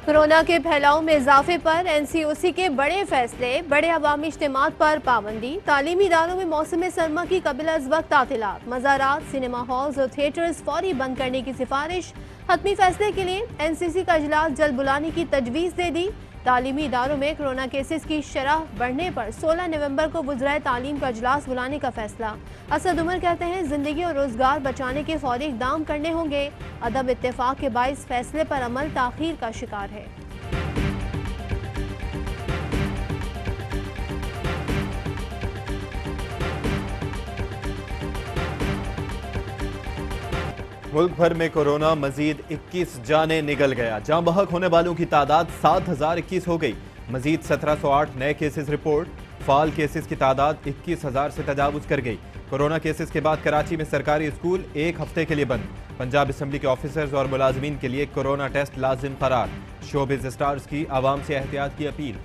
Corona के फैलाव में इजाफे पर एनसीओसी के बड़े फैसले, बड़े अवामी इज्तिमात पर पाबंदी, तालीमी इदारों में मौसम सरमा की कबिल अज वक्त तातीलात, मज़ारात, सिनेमा हॉल्स और थिएटर्स फौरी बंद करने की सिफारिश। हतमी फैसले के लिए एनसीसी का इजलास जल्द बुलाने की तजवीज़ दे दी। तालीमी इदारों में कोरोना केसेस की शरह बढ़ने पर 16 नवंबर को वज़राए तालीम का इजलास बुलाने का फैसला। असद उमर कहते हैं जिंदगी और रोजगार बचाने के फौरी इक़दाम करने होंगे। अदम इत्तेफाक के बाइस फैसले पर अमल ताख़ीर का शिकार है। मुल्क भर में कोरोना मजीद 21 जाने निगल गया। जाँ बहक होने वालों की तादाद 7021 हो गई। मजीद 1708 नए केसेस रिपोर्ट। फाल केसेस की तादाद 21,000 से तजावुज कर गई। कोरोना केसेस के बाद कराची में सरकारी स्कूल एक हफ्ते के लिए बंद। पंजाब असम्बली के ऑफिसर्स और मुलाजमीन के लिए कोरोना टेस्ट लाजिम करार। शोबिज स्टार्स की आवाम से एहतियात की अपील।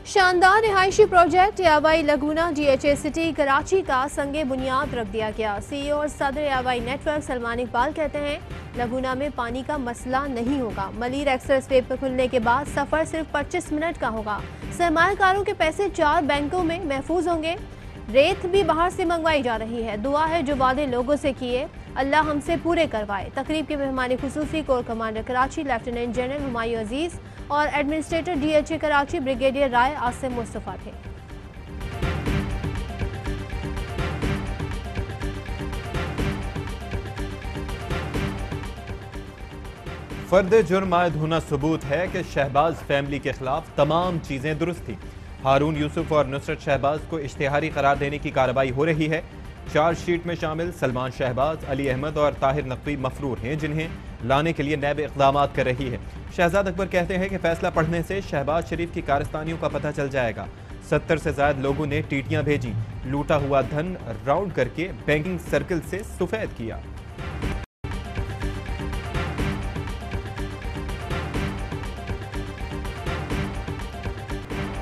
शानदार रिहायशी प्रोजेक्ट यावाई लगूना GHA सिटी कराची का संगे बुनियाद रख दिया गया। CEO और सदर यावाई नेटवर्क सलमान इकबाल कहते हैं लगूना में पानी का मसला नहीं होगा। मलीर एक्सप्रेस वे पर खुलने के बाद सफर सिर्फ 25 मिनट का होगा। सरमायाकारों के पैसे 4 बैंकों में महफूज होंगे। रेत भी बाहर से मंगवाई जा रही है। दुआ है जो वादे लोगों से किए अल्लाह हमसे पूरे करवाए। तकरीब के मेहमान खुसूसी corps commander Karachi lieutenant general Humayun Aziz और administrator DHA Karachi brigadier Rai Asim Mustafa थे। फर्द जुर्म आयद होना सबूत है कि शहबाज फैमिली के खिलाफ तमाम चीजें दुरुस्त थी। हारून यूसुफ और नुसरत शहबाज को इश्तिहारी करार देने की कार्रवाई हो रही है। चार्जशीट में शामिल सलमान शहबाज, अली अहमद और ताहिर नकवी मफरूर हैं, जिन्हें लाने के लिए नैब इक़दाम कर रही है। शहजाद अकबर कहते हैं कि फैसला पढ़ने से शहबाज शरीफ की कारस्तानियों का पता चल जाएगा। 70 से ज्यादा लोगों ने टीटियां भेजी। लूटा हुआ धन राउंड करके बैंकिंग सर्कल से सफेद किया।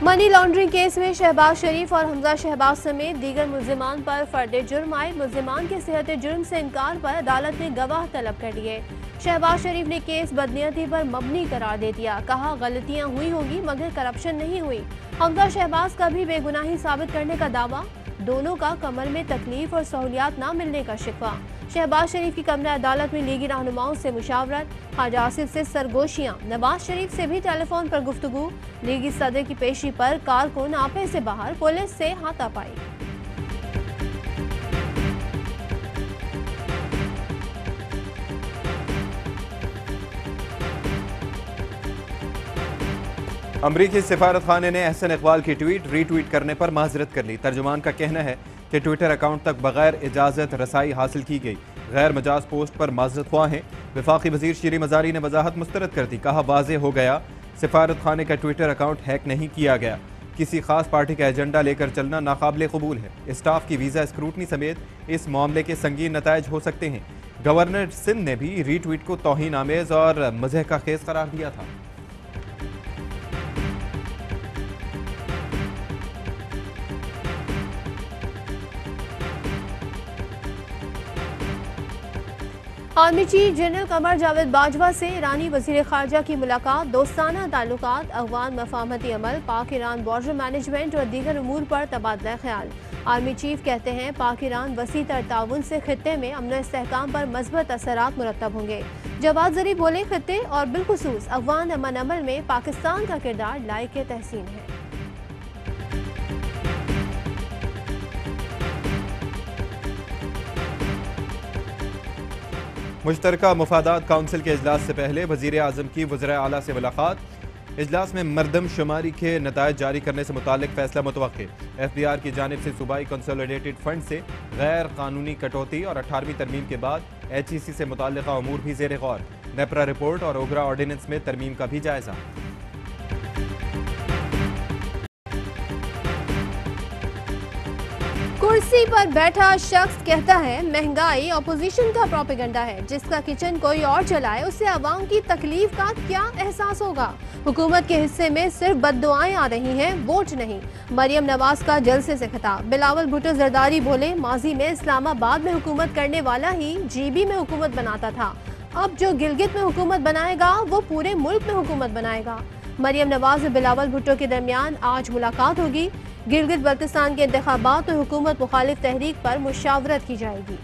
मनी लॉन्ड्रिंग केस में शहबाज शरीफ और हमजा शहबाज समेत दीगर मुल्जिमान पर फर्द जुर्म आए। मुल्जिमान के सेहत जुर्म से इनकार पर अदालत ने गवाह तलब कर लिए। शहबाज शरीफ ने केस बदनीयती पर मबनी करार दे दिया। कहा गलतियां हुई होंगी मगर करप्शन नहीं हुई। हमजा शहबाज का भी बेगुनाही साबित करने का दावा। दोनों का कमर में तकलीफ और सहूलियात न मिलने का शिकवा। शहबाज शरीफ की कमरा अदालत में लीगी रहनुमाओं से मुशावरत। ख्वाजा आसिफ से सरगोशियां। नवाज शरीफ से भी टेलीफोन पर गुफ्तगू। लीगी सदर की पेशी पर कारकुन आपे से बाहर, पुलिस से हाथापाई। अमरीकी सिफारत खाने ने अहसन इकबाल की ट्वीट रीट्वीट करने पर माजरत कर ली। तर्जुमान का कहना है कि ट्विटर अकाउंट तक बगैर इजाज़त रसाई हासिल की गई। गैर मजाज पोस्ट पर माजरत ख्वाह हैं। वफाकी वजीर शीरी मजारी ने वजाहत मुस्तरद कर दी। कहा वाज़ेह हो गया सिफारत खाने का ट्विटर अकाउंट हैक नहीं किया गया। किसी खास पार्टी का एजेंडा लेकर चलना नाकाबिले कबूल है। स्टाफ की वीज़ा स्क्रूटनी समेत इस मामले के संगीन नतायज हो सकते हैं। गवर्नर सिंध ने भी रीट्वीट को तौहीन आमेज और मज़ह का खेज करार दिया था। Army chief general Qamar Javed Bajwa से ईरानी वजीर खारजा की मुलाकात। दोस्ताना ताल्लुकात, अफगान मफाहमती अमल, पाक ईरान बॉर्डर मैनेजमेंट और दीगर उमूर पर तबादला ख्याल। आर्मी चीफ कहते हैं पाक ईरान वसी तर ताउन से खित्ते में अमन इस्तेहकाम पर मज़बूत असरात मुरत्तब होंगे। जवाद ज़रीफ बोले खित्ते और बिलखुसूस अफगान अमन अमल में पाकिस्तान का किरदार लायक तहसीन है। मुश्तरका मुफादात काउंसिल के इजलास से पहले वज़ीर आज़म की वज़ीर आला से मुलाकात। इजलास में मरदम शुमारी के नतायज जारी करने से मुतालिक फैसला मुतवक्के। FDR की जानिब से सूबाई कंसोलिडेटेड फंड से गैर कानूनी कटौती और 18वीं तरमीम के बाद HEC से मुताल्लिका अमूर भी ज़ेर गौर। नेपरा रिपोर्ट और ओगरा ऑर्डिनेंस में तरमीम का भी जायजा। कुर्सी पर बैठा शख्स कहता है महंगाई ऑपोजिशन का प्रोपेगेंडा है। जिसका किचन कोई और चलाए उसे आवाम की तकलीफ का क्या एहसास होगा। हुकूमत के हिस्से में सिर्फ बद्दुआएं आ रही हैं, वोट नहीं। मरियम नवाज का जलसे से खिताब। बिलावल भुट्टो जरदारी बोले माजी में इस्लामाबाद में हुकूमत करने वाला ही जीबी में हुकूमत बनाता था। अब जो गिलगित में हुकूमत बनाएगा वो पूरे मुल्क में हुकूमत बनाएगा। मरियम नवाज और बिलावल भुट्टो के दरमियान आज मुलाकात होगी। गिलगित बल्तिस्तान के इंतखाबात में हुकूमत मुखालिफ तहरीक पर मुशावरत की जाएगी।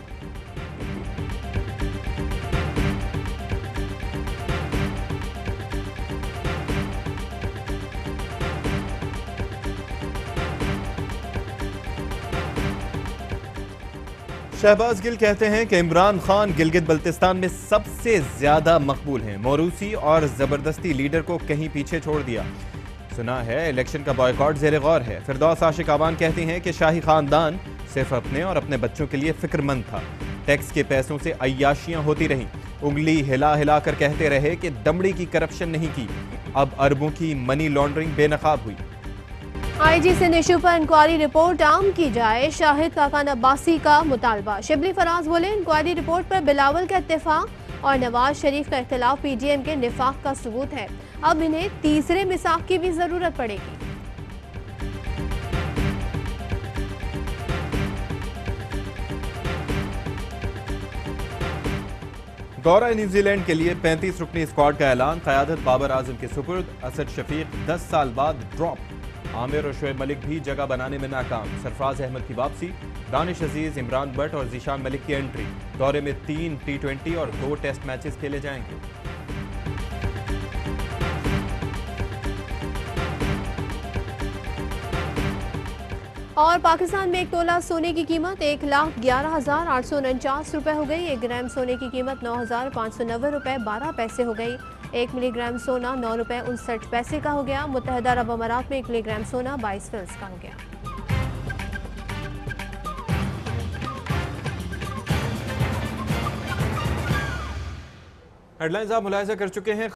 शहबाज गिल कहते हैं कि इमरान खान गिलगित बल्तिस्तान में सबसे ज्यादा मकबूल हैं। मोरूसी और जबरदस्ती लीडर को कहीं पीछे छोड़ दिया। सुना है इलेक्शन का बॉयकॉट जेर गौर है। फिरदौस आशिक आवान कहती हैं कि शाही खानदान सिर्फ अपने और अपने बच्चों के लिए फिक्रमंद था। टैक्स के पैसों से अय्याशियां होती रहीं। उंगली हिला हिला कर कहते रहे कि दमड़ी की करप्शन नहीं की। अब अरबों की मनी लॉन्ड्रिंग बेनकाब हुई। IG से इशू पर इंक्वायरी रिपोर्ट आम की जाए। शाहिद काकान अब्बासी का मुतालबा। शिबली फराज बोले इंक्वायरी रिपोर्ट पर बिलावल का इत्तेफाक और नवाज शरीफ का इख्तिलाफ PDM के निफाक का सबूत है। अब इन्हें तीसरे मिसाक की भी जरूरत पड़ेगी। दौरा न्यूजीलैंड के लिए 35 रुकनी स्क्वाड का ऐलान। क़यादत बाबर आजम के सुपुर्द। असद शफीक 10 साल बाद ड्रॉप। आमिर और शोएब मलिक भी जगह बनाने में नाकाम। सरफराज अहमद की वापसी। दानिश अजीज, इमरान बट और जीशान मलिक की एंट्री। दौरे में 3 T20 और 2 टेस्ट मैचेस खेले जाएंगे। और पाकिस्तान में 1 तोला सोने की कीमत 1,11,849 रुपए हो गई। 1 ग्राम सोने की कीमत 9,590 रुपए 12 पैसे हो गई। 1 मिलीग्राम सोना 9 रुपए 59 पैसे का हो गया। मुत्तहदा अरब अमारात में 1 मिलीग्राम सोना 22 फिल्स का हो गया। हेडलाइंस आप मुलाहिजा कर चुके हैं।